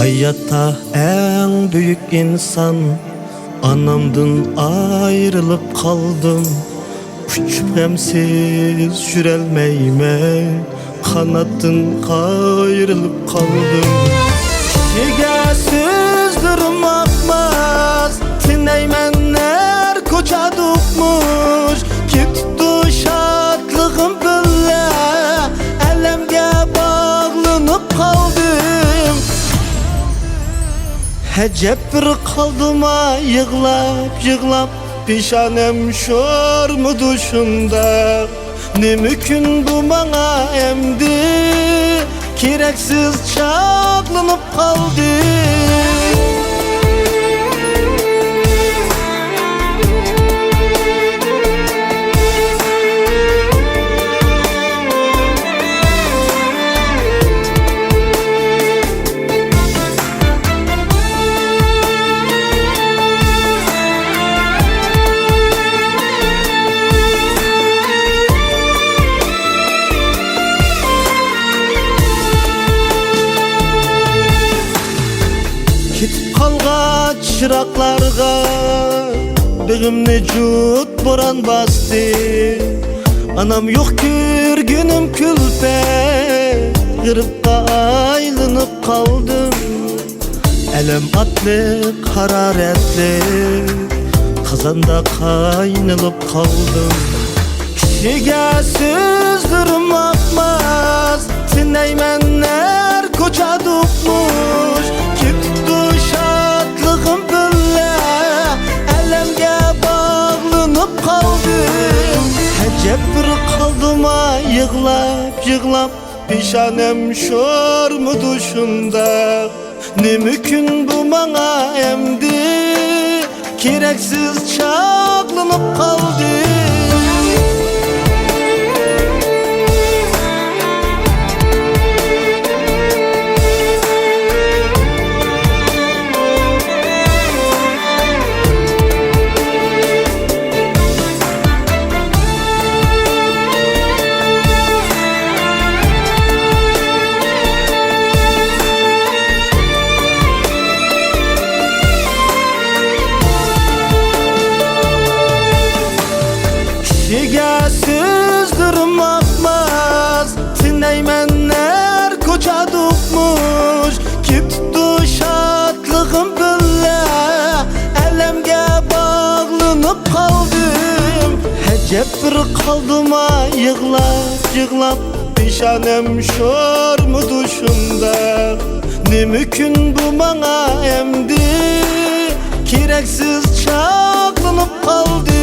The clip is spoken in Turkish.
Hayatta en büyük insan, anamdan ayrılıp kaldım. Uçup hemsiz jürelmeyme, kanattan kayrılıp kaldım. Kişiga sözdürüm akmaz, tineymenler koça dokmuş. Kittu şatlığım bile, elemge bağlanıp kaldım. Hecep bir kaldıma yığlap pişanem şor mu duşunda. Ne mümkün bu bana emdi, gereksiz çağlanıp kaldı. Ketip kalgan çıraklarga begimni jut boran bastı. Anam yok görgünüm külpe, gırıpka aylanıp kaldım. Elem atlık hararetli, kazanda kaynılıp kaldım. Kişiga sözdürüm akmaz, tineymenler koça dokmuş. Kittu şatlığım bile, elemge bağlanıp kaldım. Hecep bir kaldıma yığlap pişanem şor mu duşunda. Ne mümkün bu bana emdi, gereksiz çağlanıp kaldı. Kişiga sözdürüm akmaz, tineymenler koça dokmuş. Kittu şatlığım bile, elemge bağlanıp kaldım. Hecep bir kaldıma yığlap pişanem şor mu duşunda. Ne mümkün bu bana emdi, gereksiz çağlanıp kaldı.